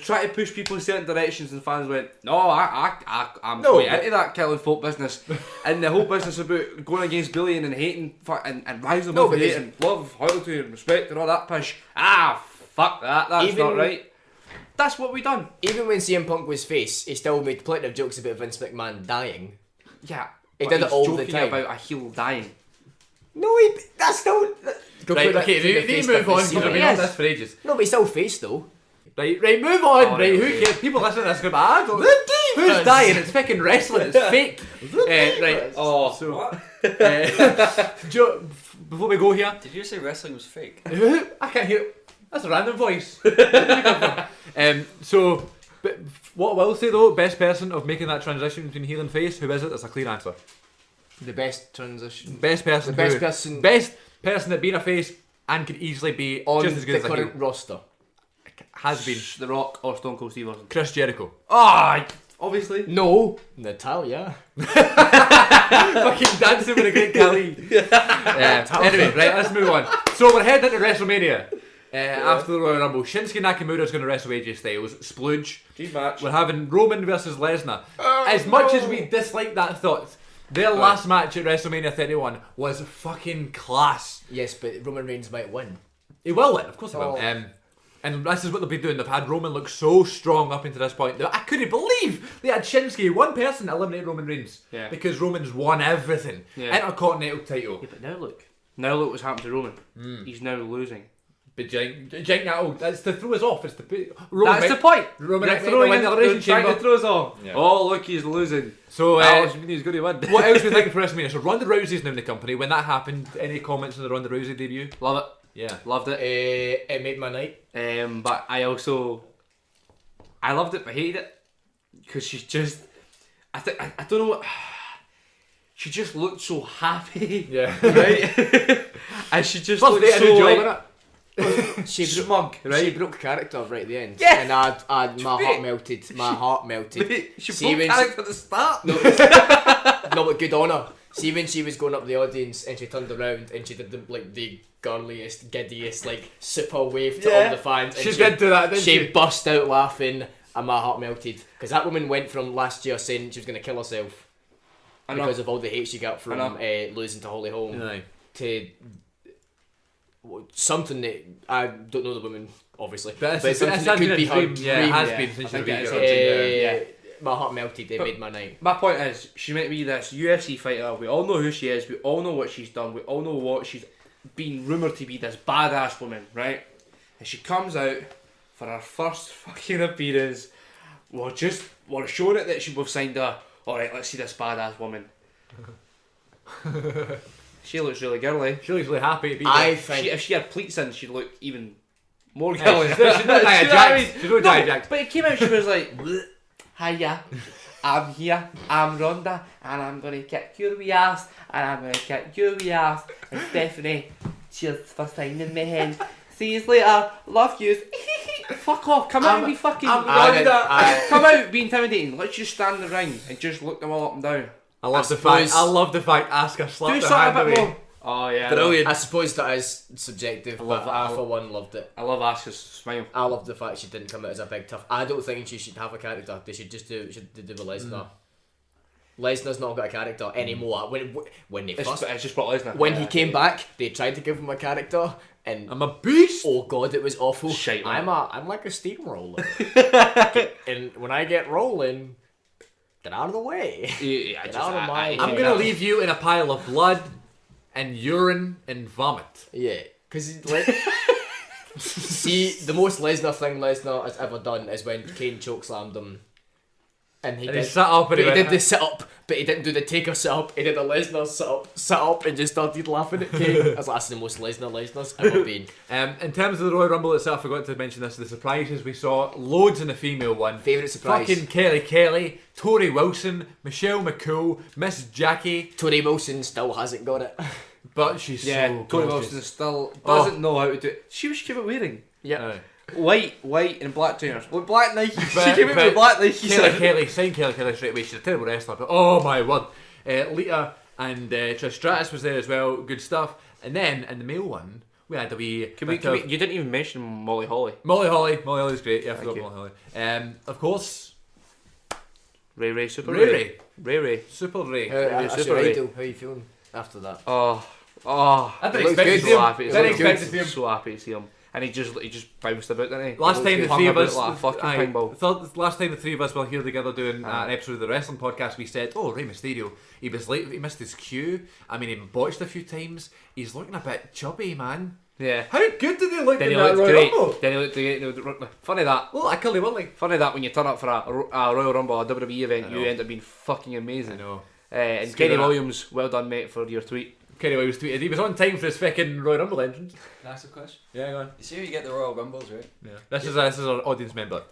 tried to push people in certain directions, and fans went, no, I'm No, quite but- into that killing folk business, and the whole business about going against bullying and hating and rising No, above but hate there's- and love, loyalty and respect and all that push. Fuck that. That's Even- not right. That's what we done. Even when CM Punk was face, he still made plenty of jokes about Vince McMahon dying. Yeah. He but did it he's all the joking time. about a heel dying. No, that's still... Go Right, put that okay, through the they face move on, difference. because I've been Yes. on this for ages. No, but he's still face though. Right, move on, Oh, right, who okay. cares? People listen to this go, I don't... The Who's Divas. dying? It's fucking wrestling, it's fake. Right, Oh. so... Joe, before we go here... Did you say wrestling was fake? Who? I can't hear... That's a random voice. So, but what I will say though, best person of making that transition between heel and face, who is it? That's a clear answer. The best transition. Best person. The best who- person- Best person at being a face and could easily be On just as good the as a heel. current roster. Has been The Rock or Stone Cold Steve Austin. Chris Jericho. Obviously. No. Natalia. Fucking dancing with a great Khali. Anyway, right, let's move on. So we're heading into WrestleMania. After the Royal Rumble, Shinsuke Nakamura is going to wrestle AJ Styles. Splooge. Dream match. We're having Roman versus Lesnar. As much as we dislike that thought, their last match at WrestleMania 31 was fucking class. Yes, but Roman Reigns might win. He will win, of course he will. Oh. And this is what they've been doing. They've had Roman look so strong up until this point. I couldn't believe they had Shinsuke, one person, eliminate Roman Reigns. Yeah. Because Roman's won everything. Yeah. Intercontinental title. Yeah, but now look. Now look what's happened to Roman. He's now losing. But that's to throw us off. It's the That's the point. Roman They're Reigns throwing win the us, Elimination trying to Chamber. throw us off. Yeah. Oh, look, he's losing. So He's going to win. what else are we thinking for WrestleMania? So Ronda Rousey's now in the company. When that happened, any comments on the Ronda Rousey debut? Love it. Yeah. Loved it. It made my night. But I loved it, but hated it because she's just. I don't know. She just looked so happy. Yeah. Right. And she just First looked day a so new job, like, innit? She smug, She right? broke character right at the end. Yeah. And my heart melted. My heart melted. She See, broke when character at the start. No, no, but good on her. See, when she was going up the audience and she turned around and she did the girliest, giddiest, super wave to all the fans. And She did do that, didn't she she? burst out laughing and my heart melted. Because that woman went from last year saying she was going to kill herself because of all the hate she got from losing to Holly Holm to something that I don't know the woman, obviously. But it's something that could be her dream. Yeah, it has been since I she's think been it is. My heart melted. It made my night. My point is, she might be this UFC fighter. We all know who she is. We all know what she's done. We all know what she's been rumoured to be, this badass woman, right? And she comes out for her first fucking appearance. We're showing it that we've signed her. Alright, let's see this badass woman. She looks really girly. She looks really happy to be I there. think If she had pleats in, she'd look even more Yeah, girly. she's not You know what I Nia mean? Jax. She's not Nia Jax. But it came out, she was like, hiya, I'm here, I'm Ronda, and I'm going to kick your wee ass, and I'm going to kick your wee ass, and Stephanie, cheers for signing me hen. See you later, love yous. Fuck off, come out and be fucking... I'm Ronda. Come out, be intimidating, let's just stand in the ring and just look them all up and down. I love the fact Asuka slapped Do her hand something a bit away. more. Oh yeah, brilliant. I suppose that is subjective, love but it. I for one loved it. I love Asuka's smile. I love the fact she didn't come out as a big tough. I don't think she should have a character. They should just do with Lesnar. Lesnar's not got a character anymore. When they first It's just brought Lesnar. when he came back, they tried to give him a character, and I'm a beast. oh god, it was awful. Shite, I'm like a steamroller, and when I get rolling, get out of the way. Yeah, Get out of my I'm way. gonna leave you in a pile of blood and urine and vomit. Yeah, because see, the most Lesnar thing Lesnar has ever done is when Kane chokeslammed him. And he sat up and he went, did the sit up, but he didn't do the Taker sit up. He did the Lesnar sit up, and just started laughing at Kane. I was like, that's the most Lesnar's ever been. In terms of the Royal Rumble itself, I forgot to mention this. The surprises we saw, loads in the female one. Favourite surprise? Fucking Kelly, Tori Wilson, Michelle McCool, Miss Jackie, Tori Wilson still hasn't got it. but she's so Tori gorgeous. Wilson still doesn't know how to do it. She came out wearing Aye. white and black trainers with black Nikes. But- She came out but with black Nikes. Kelly, signed Kelly straight away. She's a terrible wrestler, but oh my word. Lita and Trish Stratus was there as well. Good stuff. And then in the male one, we had a wee. You didn't even mention Molly Holly. Molly Holly's great. Yeah, I forgot you. Molly Holly. Of course, Ray Super Ray. Super Ray. That's Super your Ray. idol. How are you feeling after that? I didn't Looks expect good. to see him. So happy. Didn't Looks expect good. to see him. So happy to see him. And he just bounced about, didn't he? Last time the Hung three of about us, like a fucking aye, pinball. last time the three of us were here together doing an episode of the wrestling podcast, we said, "Oh, Rey Mysterio, he was late. He missed his cue. I mean, he botched a few times. He's looking a bit chubby, man. Yeah. How good did he look Then in he that looked Royal great. Rumble? Then he looked great. Funny that. Well, I curly willy. Funny that when you turn up for a Royal Rumble, a WWE event, you end up being fucking amazing. I know. And Screw Kenny that. Williams, well done, mate, for your tweet. Kenny Williams tweeted he was on time for his fucking Royal Rumble entrance. Can I ask a question? Yeah, go on. You see how you get the Royal Rumbles, right? Yeah. This is our audience member.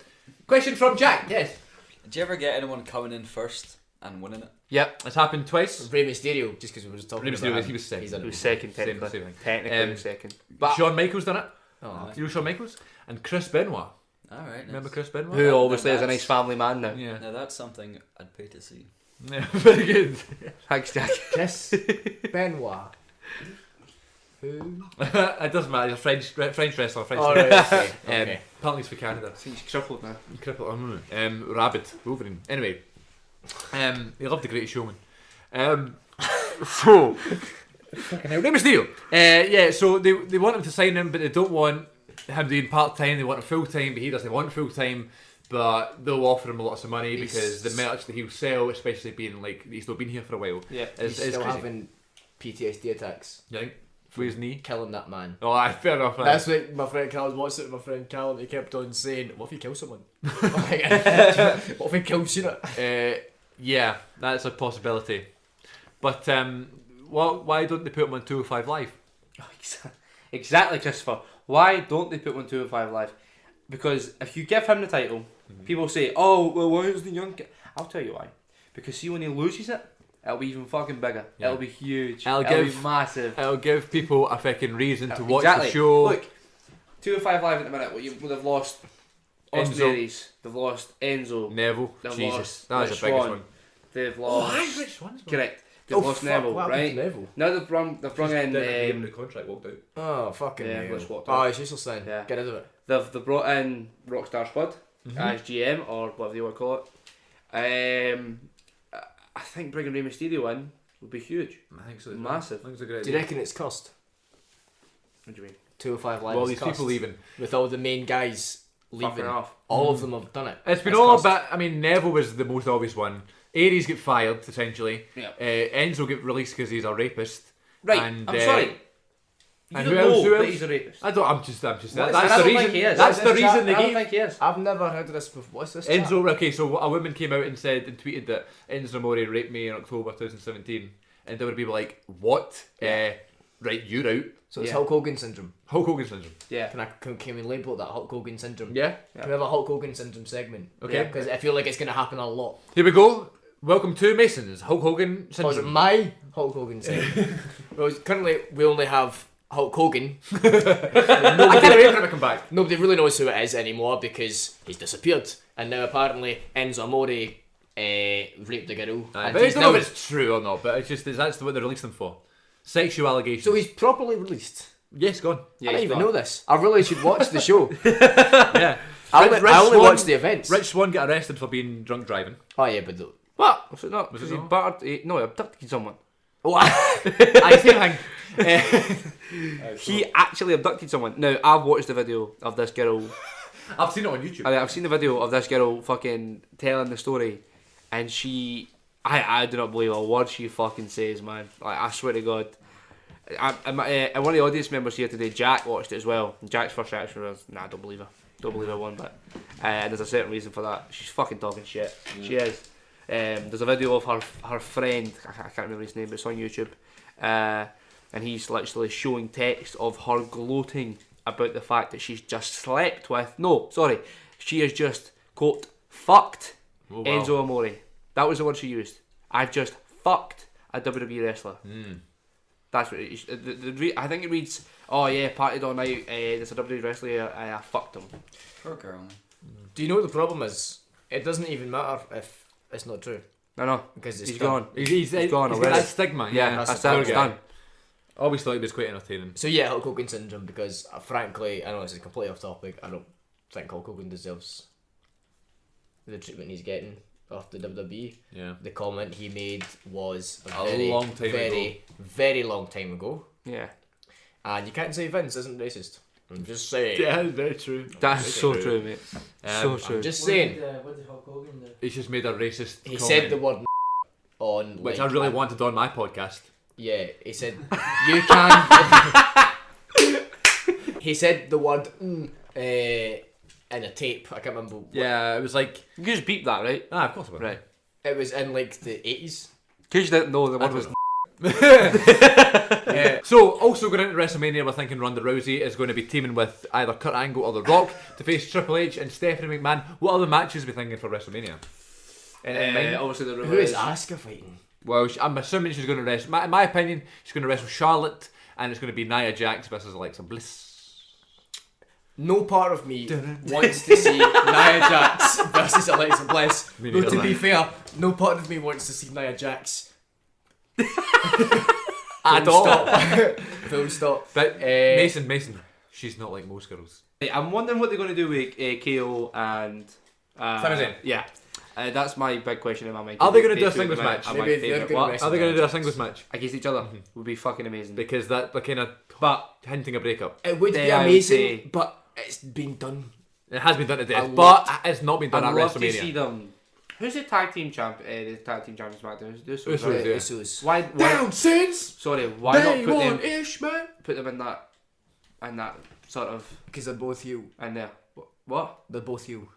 Question from Jack. Yes. Did you ever get anyone coming in first and winning it? Yep. It's happened twice. Rey Mysterio, just because we were just talking Rey about Mysterio, him. he was second. He's done He it was before. second, technically. Same thing. Technically, he was second. But Shawn Michaels done it. Oh. You know Shawn Michaels? And Chris Benoit. Alright, Remember Chris Benoit? who obviously is a that's- nice family man now. Yeah. Now that's something I'd pay to see. Yeah, very good. Thanks, Jack. Chris Benoit. Who? It doesn't matter. He's a French wrestler. French Oh, wrestler. right, okay. Okay. Apparently he's for Canada. He's crippled now. Cripple. Rabid. Wolverine. Anyway. He loved The Greatest Showman. So. Fucking hell. Rey Mysterio. Yeah, so they want him to sign him, but they don't want him doing part-time. They want him full-time, but he doesn't want full-time. But they'll offer him lots of money because the merch that he'll sell, especially being like, he's not been here for a while. Yeah. is He's still crazy. having PTSD attacks. You think? with his knee. killing that man. Oh, fair enough. That's what my friend Callum watched it with my friend Callum. He kept on saying, "What if he kills someone? What if he kills Cena?" Yeah, that's a possibility. But why don't they put him on 205 Live? Exactly, Christopher. Why don't they put 205 Live? Because if you give him the title, people say, "Oh, well, why is the young kid?" I'll tell you why. Because see, when he loses it, it'll be even fucking bigger. Yeah. It'll be huge. It'll It'll give- be massive. It'll give people a fucking reason to watch Exactly. the show. Look, 205 Live at the minute. They've lost Austin Enzo. Aries. They've lost Enzo. Neville, They've Jesus, lost that was the Rich biggest Swann. one. They've lost. Rich Swann's one. Correct. They've lost Neville, what happened right? to Neville? Now they've brought in. the contract walked out. Oh, fucking Yeah, hell. let's walk Oh, it's useless then. Yeah. Get rid of it. They've brought in Rockstar Spud as GM or whatever you want to call it. I think bringing Rey Mysterio in would be huge. I think so. Massive. I think it's a great Do you idea. reckon it's cursed? What do you mean? 205 Live Well, is these cursed. people leaving. With all the main guys leaving. Fucking off. All of them have done it. It's been It's all cursed. about. I mean, Neville was the most obvious one. Aries get fired essentially. Yeah. Enzo get released because he's a rapist. Right. And, I'm sorry. You and don't who else? know Who that else? he's a rapist. I don't. I'm just. Well, That's I the don't reason. think he is. That's the This reason chat- they I don't gave. think he is. I've never heard of this before. What's this? chat? Enzo, okay, so a woman came out and said and tweeted that Enzo Amore raped me in October 2017, and there were people like, "What? Right, you're out." So it's Yeah. Hulk Hogan syndrome. Hulk Hogan syndrome. Yeah. Can we label that Hulk Hogan syndrome? Yeah. Can we have a Hulk Hogan syndrome segment? Okay. Because I feel like it's going to happen a lot. Here we go. Welcome to Mason's Hulk Hogan Oh, is it syndrome. my Hulk Hogan syndrome? Well, currently we only have Hulk Hogan. I can't wait for him to come back. Nobody really knows who it is anymore because he's disappeared. And now apparently Enzo Amore raped the girl. But I And don't he's know now- if it's true or not, but it's just that's what they released him for. Sexual allegations. So he's properly released. yes, gone. Yeah, I didn't he's even gone. know this. I really should watch the show. Yeah. I Rich only Swann- watch the events. Rich Swann got arrested for being drunk driving. Oh yeah, but What? Was it not? Was Because it he not? battered. No, he abducted someone. I same thing. He actually abducted someone. Now, I've watched the video of this girl. I've seen it on YouTube. I've seen the video of this girl fucking telling the story, and I do not believe a word she fucking says, man. Like, I swear to God. And one of the audience members here today, Jack, watched it as well. And Jack's first reaction was, "Nah, I don't believe her. Don't believe her one bit." And there's a certain reason for that. She's fucking talking shit. She is. There's a video of her friend. I can't remember his name, but it's on YouTube. And he's literally showing text of her gloating about the fact that she's just slept with. No, sorry, she has just quote fucked Oh, wow. Enzo Amore. That was the word she used. I've just fucked a WWE wrestler. That's what it is. I think it reads, "Oh yeah, partied all night. There's a WWE wrestler. I fucked him." Poor girl. do you know what the problem is? It doesn't even matter if it's not true No, because it's he's done. gone. He's gone he's got already. that stigma. Yeah, Yeah, that's poor it. It's guy. done. always thought he was quite entertaining. So yeah, Hulk Hogan syndrome because frankly, I know this is completely off topic. I don't think Hulk Hogan deserves the treatment he's getting off the WWE. Yeah. The comment he made was A very, long time very long time ago. Yeah, And you can't say Vince isn't racist. I'm just saying. Yeah, very true. that's Very so true. true, mate. So true. I'm just saying. What did Hulk Hogan do? He's just made a racist He comment, said the word on which like, I really wanted on my podcast. Yeah, he said you can. He said the word in a tape. I can't remember. Yeah, it was like, You can just beep that, right? of course I would. Right. It was in like the 80s. Because you didn't know the word was. So, also going into WrestleMania, we're thinking Ronda Rousey is going to be teaming with either Kurt Angle or The Rock to face Triple H and Stephanie McMahon. What other matches are we thinking for WrestleMania? In mind? Obviously, the Who is Asuka fighting? Well, I'm assuming she's going to wrestle. In my opinion, she's going to wrestle Charlotte, and it's going to be Nia Jax versus Alexa Bliss. No part of me wants to see Nia Jax versus Alexa Bliss. Me Though neither, to be man. fair, no part of me wants to see Nia Jax. At all. Full stop. But Mason, she's not like most girls. I'm wondering what they're going to do with KO and. Sami Zayn. Yeah. That's my big question in my mind. Are they gonna do a These two singles are my- match? are my Maybe they're favourite. gonna What? wrestle. Are they going to do a singles match? Against each other would be fucking amazing. Because they're kind of But hinting a breakup. It would be I would amazing, say- but it's been done. It has been done to death, I but it's not been done I'd at love to see WrestleMania. them. Who's the tag team champ? The tag team champions SmackDown. Who's Usos, right? yeah. Usos. Why? Since Sorry, why not put them? Ish, man. put them in that sort of Because they're both you. in there. What? They're both you.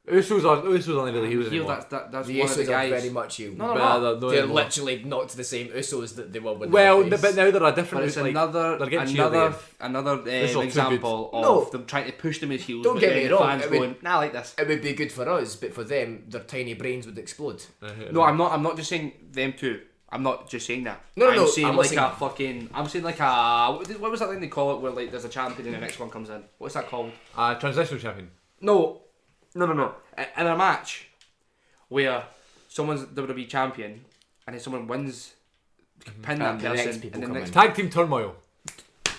Usos aren't really heels Heel, anymore. that's The one of the Usos are guys. very much you. No, But no. They're literally not the same Usos that they were when Well, they were but now they're a But different. it's like, another they're getting cheered This is all too example of No. them trying to push them as heels. Don't but get then me the wrong, fans it would- going, nah, I like this. It would be good for us, but for them, their tiny brains would explode. No, I'm not just saying them two. I'm not just saying that. No, I'm no, saying I'm not like saying- a fucking. I'm saying like a. What was that thing they call it where like there's a champion and the next one comes in? What's that called? Transitional champion. No. In a match where someone's WWE champion and then someone wins, pin that And the person, next people and the come next. in. Tag team turmoil.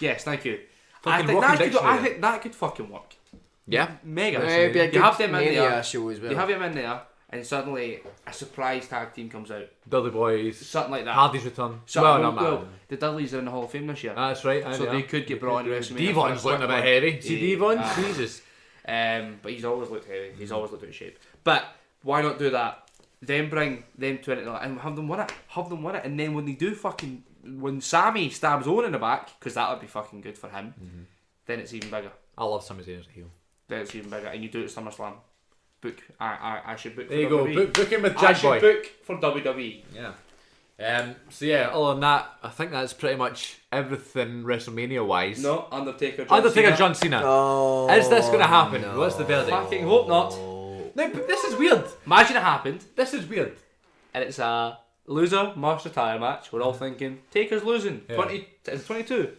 Yes, thank you. Fucking I walking think dictionary. that could fucking work. Yeah. Mega. Maybe a You good have them in Mania there. show as well. You have him in there, and suddenly a surprise tag team comes out. Dudley Boys. Something like that. Hardy's return. Something, Well, well, no, the Dudleys are in the Hall of Fame this year. that's right. So they could get brought into WrestleMania. Devon's looking a bit hairy. See Devon? Jesus. But he's always looked heavy. He's always looked out of shape. But why not do that? Then bring them to it and have them win it. Have them win it. And then when they do fucking... When Sammy stabs Owen in the back, because that would be fucking good for him, then it's even bigger. I love Sami Zayn as a heel. Then it's even bigger. And you do it at SummerSlam. Book. I should book There you for go. WWE. Book him with I Jack should Boy. book for WWE. Yeah. So yeah, other than that, I think that's pretty much everything WrestleMania wise. No, Undertaker, John Cena. Oh, Is this going to happen? no. What's the verdict? Fucking hope not. No, but this is weird. Imagine it happened. This is weird. And it's a loser must retire match. We're all thinking Taker's losing. Yeah. 20 is it 22?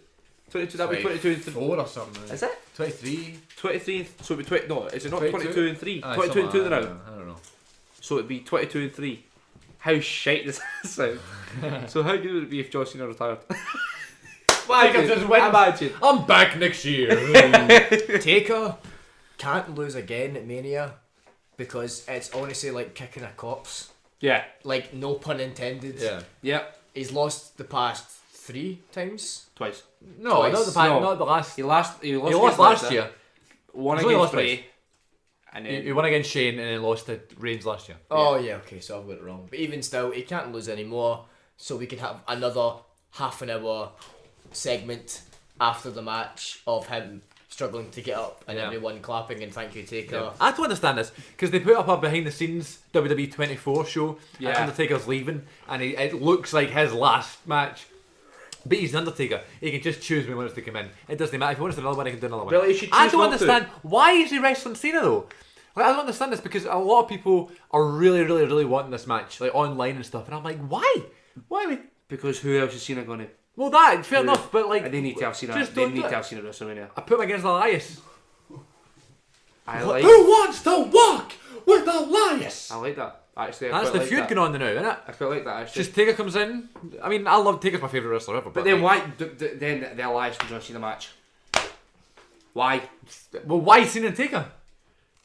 22. That'd be 22 and 3. 4 or something. Is it 23. 23? So it'd be 20. No, is it not 22? 22 and 3? 22 and 2 now. I don't know. So it'd be 22 and 3. How shite does that sound? So how good would it be if John Cena retired? Taker just wins. Imagine. I'm back next year. Taker can't lose again at Mania because it's honestly like kicking a corpse. Yeah. Like, no pun intended. yeah. Yep. He's lost the past 3 times. Twice. No, Twice. not the past, No. not the last. He lost lost last year. One He's only against lost Bray. And He then won against Shane and then lost to Reigns last year. Oh, yeah, okay, so I've got it wrong. But even still, he can't lose anymore, so we can have another half an hour segment after the match of him struggling to get up and Yeah. everyone clapping and thank you, Taker. I don't understand this because they put up a behind the scenes WWE 24 show. Yeah. And Undertaker's leaving, and it looks like his last match. But he's the Undertaker. He can just choose when he wants to come in. It doesn't matter. If he wants to do another one, he can do another one. Really, he should I choose don't not to. understand why is he wrestling Cena though. Like, I don't understand this because a lot of people are really wanting this match, like online and stuff, and I'm like, why? Why? because who else is Cena going to? Well, that fair Who- enough, but like And they need to have Cena. just They don't need do to it. have Cena at WrestleMania. I put him against Elias. I like. Who wants to walk with Elias? I like that. Actually, I That's quite the like feud that. going on now, isn't it? I quite like that actually. Just Taker comes in. I mean, I love Taker's my favourite wrestler ever. but then like, why? Then the Elias and John Cena match. Why? Well, why Cena and Taker?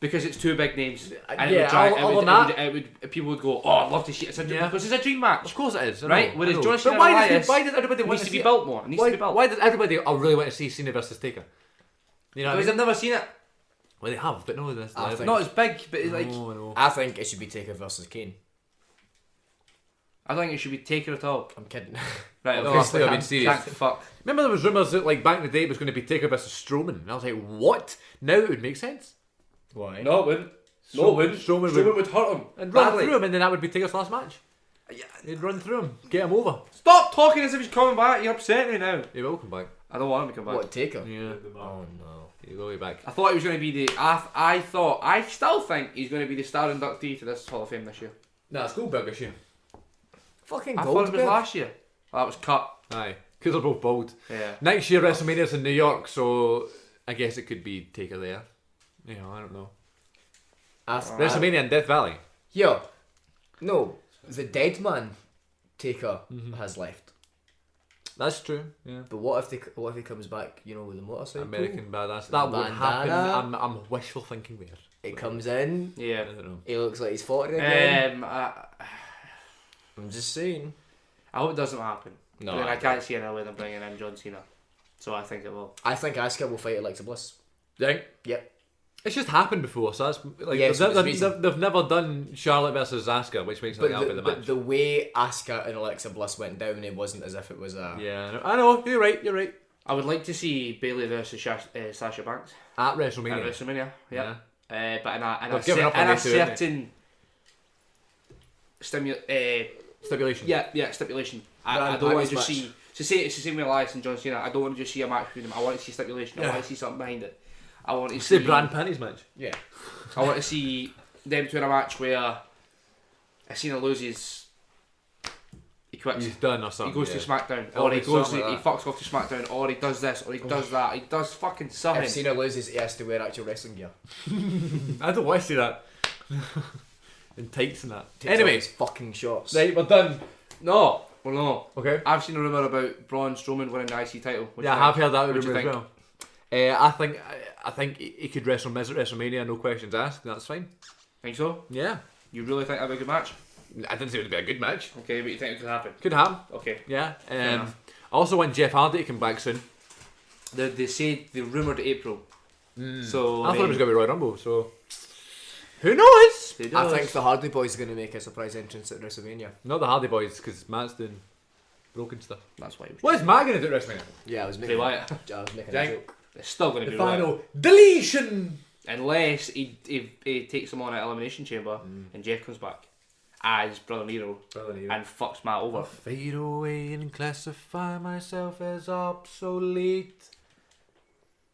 Because it's two big names. And yeah, other than that- people would go, oh, I'd love to see it. It's a, Yeah. because it's a dream match. Of course it is, I Right, know, whereas I know. John Cena But why and does, Elias why does everybody It want needs to to see be it? built more. It needs Why, to be built. why does everybody really want to see Cena versus Taker? You know what I Because mean? I've never seen it. Well, they have, but no, this. I think- Not as big, but it's like No, no. I think it should be Taker versus Kane. I don't think it should be Taker at all. I'm kidding. Right, No, okay. I mean, serious. Thank fuck. Remember there was rumours that like back in the day it was going to be Taker versus Strowman, and I was like, what? Now it would make sense. Why? No, it wouldn't. Strowman would hurt him. and run badly. through him, and then that would be Taker's last match. Yeah. He'd run through him, get him over. Stop talking as if he's coming back. You're upsetting me now. He will come back. I don't want him to come back. What, Taker? Yeah, Oh no. he will be back. I thought he was going to be the. I still think he's going to be the star inductee to this Hall of Fame this year. Nah, it's Goldberg this year. Fucking I thought it was Goldberg. last year. Well, that was cut. Aye, because they're both bald. Yeah. Next year WrestleMania's in New York, so I guess it could be Taker there. You know, I don't know. WrestleMania in Death Valley. Yo, no, the dead man Taker has left. That's true. Yeah. But what if he comes back? You know, with the motorcycle. American Badass. That would happen. Bandana. I'm wishful thinking there. It comes in. I Yeah. don't know. He looks like he's 40 again. I I'm just saying. hope it doesn't happen. No, I mean, I can't see any way them bringing in John Cena. So I think it will. I think Asuka will fight Alexa Bliss. Right. Yep. It's just happened before, so that's like Yes, they've, it was they've, recent. they've never done Charlotte versus Asuka, which makes it But, like the but match. the way Asuka and Alexa Bliss went down, it wasn't as if it was a. Yeah, I know. You're right. You're right. I would like to see Bailey versus Sasha Banks At at WrestleMania. WrestleMania. Yeah. But in They've a given up on this too, haven't certain Stipulation. stipulation. I Grand don't want to Package just see. It's the same with Elias and John Cena. I don't want to just see a match between them. I want to see stipulation. I want to see something behind it. I want to It's see the brand panties match. Yeah. I want to see them doing a match where Cena loses, he quits. He's done or He something. goes to SmackDown, Oh, or he goes something to, like he fucks off to SmackDown, or he does this, or he does that. He does fucking something. If Cena loses, he has to wear actual wrestling gear. I don't want to see that. In tights and that. Takes off Anyway, his fucking shorts. right, we're done. No, well no. Okay. I've seen a rumor about Braun Strowman winning the IC title. What do Yeah, you I have think? heard that What do you rumor as think? well. I think he could wrestle Miz at WrestleMania, no questions asked. That's fine. Think so? Yeah. You really think that'd be a good match? I didn't say it would be a good match. Okay, but you think it could happen? Could happen. Okay. Yeah. enough. I also want Jeff Hardy to come back soon. They said they rumoured April. So I thought it was going to be Royal Rumble, so who knows? They I do. think the Hardy Boys are going to make a surprise entrance at WrestleMania. Not the Hardy Boys, because Matt's doing broken stuff. That's why it was. What is Matt going to do at WrestleMania? Yeah, I was Bray making. Wyatt. I was making a Jank. joke. It's still going to The be Wyatt. final deletion. Unless he takes him on at Elimination Chamber and Jeff comes back as Brother Nero and fucks Matt over. Fade away and classify myself as obsolete.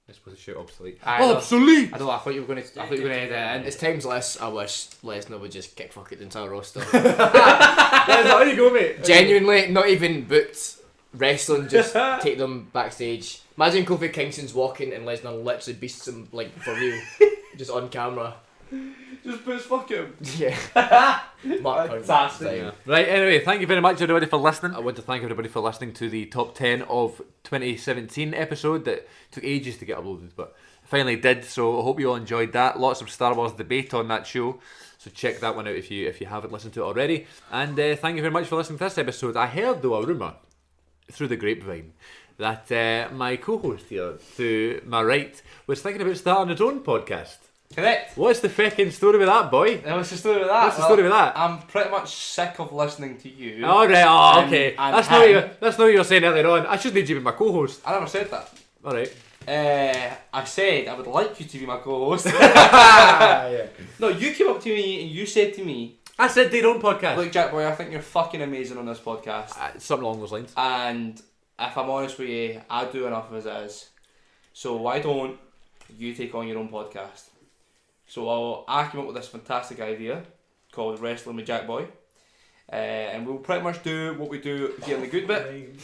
I suppose to shout obsolete. I know. Obsolete. I thought you were going to. I thought you were going to edit it It's times less. I wish Lesnar would just kick fuck it the entire roster. That's how you go, mate. Genuinely, not even booked wrestling, just take them backstage. Imagine Kofi Kingston's walking and Lesnar literally beasts him like for real, just on camera. Just puts fuck him. Yeah. Mark Fantastic. Hunt. Yeah. Right, anyway, thank you very much everybody for listening. I want to thank everybody for listening to the top 10 of 2017 episode that took ages to get uploaded, but finally did, so I hope you all enjoyed that. Lots of Star Wars debate on that show, so check that one out if you haven't listened to it already. And thank you very much for listening to this episode. I heard, though, a rumour through the grapevine that my co-host here, to my right, was thinking about starting his own podcast. Correct. What's the feckin' story with that, boy? Now, what's the story with that? What's the story with that? I'm pretty much sick of listening to you. All right, And- okay. and That's not what him. you were saying earlier on. I should need you to be my co-host. I never said that. All right. I said I would like you to be my co-host. Yeah. No, you came up to me and you said to me, I said their own podcast. "Look, Jack Boy, I think you're fucking amazing on this podcast." Something along those lines. And if I'm honest with you, I do enough as it is. So why don't you take on your own podcast? So I came up with this fantastic idea called Wrestling with Jack Boy. And we'll pretty much do what we do here in the Good Bit.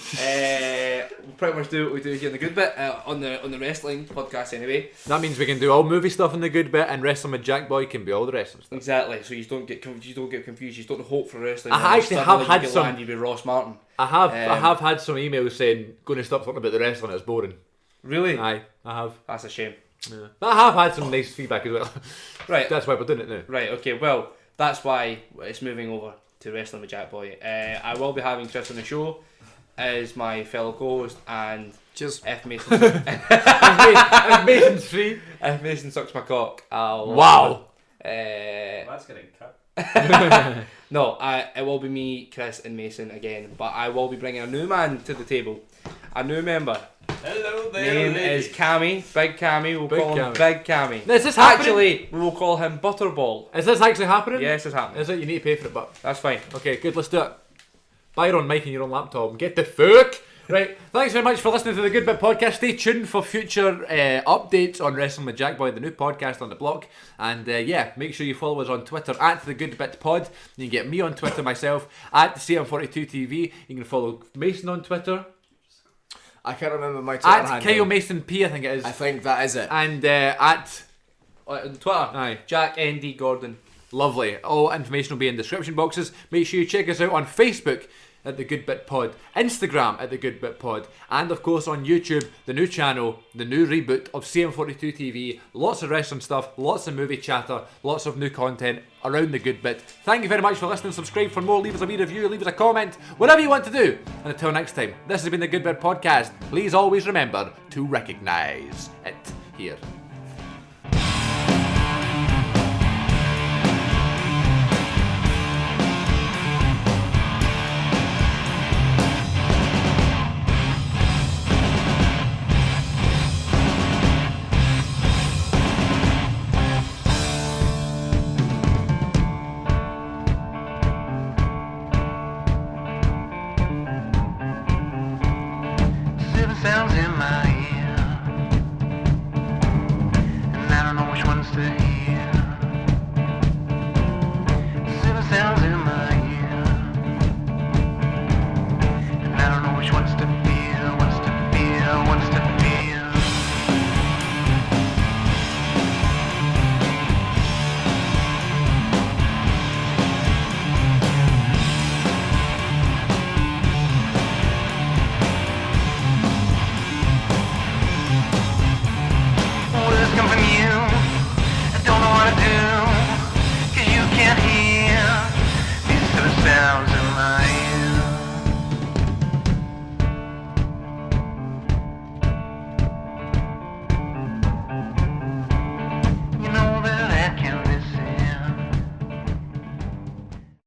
We'll pretty much do what we do here in the Good Bit on the wrestling podcast anyway. That means we can do all movie stuff in the good bit, and Wrestling with Jack Boy can be all the wrestling stuff. Exactly. So you don't get confused. You don't hope for wrestling. I actually have had some- Landed with Ross Martin. I have had some emails saying, going to stop talking about the wrestling, it's boring. Really? Aye, I have. That's a shame. Yeah. But I have had some nice feedback as well. Right. That's why we're doing it now. Right. Okay. Well, that's why it's moving over to Wrestling with Jack Boy. I will be having Chris on the show as my fellow co-host, and Cheers. if Mason If Mason's free. if Mason sucks my cock, I'll Wow. That's getting cut. No, it will be me, Chris, and Mason again. But I will be bringing a new man to the table, a new member. Hello Name is Cammy, Big Cammy. We'll Big call him Cammy. Big Cammy. Is this happening? Actually, we will call him Butterball. Is this actually happening? Yes, it's happening. Is it? You need to pay for it, but... That's fine. Okay, good, let's do it. Buy your own mic and your own laptop and get the fuck. Right, thanks very much for listening to the Good Bit Podcast. Stay tuned for future updates on Wrestling with Jack Boy, the new podcast on the block. And yeah, make sure you follow us on Twitter at the Good Bit Pod. You can get me on Twitter myself at CM42TV. You can follow Mason on Twitter I can't remember my Twitter at handle. Kyle Mason P, I think it is. I think that is it. And at On Twitter, aye. Jack ND Gordon. Lovely. All information will be in description boxes. Make sure you check us out on Facebook at The Good Bit Pod, Instagram at The Good Bit Pod, and of course on YouTube, the new channel, the new reboot of CM42 TV. Lots of wrestling stuff, lots of movie chatter, lots of new content around The Good Bit. Thank you very much for listening. Subscribe for more. Leave us a wee review, leave us a comment, whatever you want to do. And until next time, this has been The Good Bit Podcast. Please always remember to recognise it here.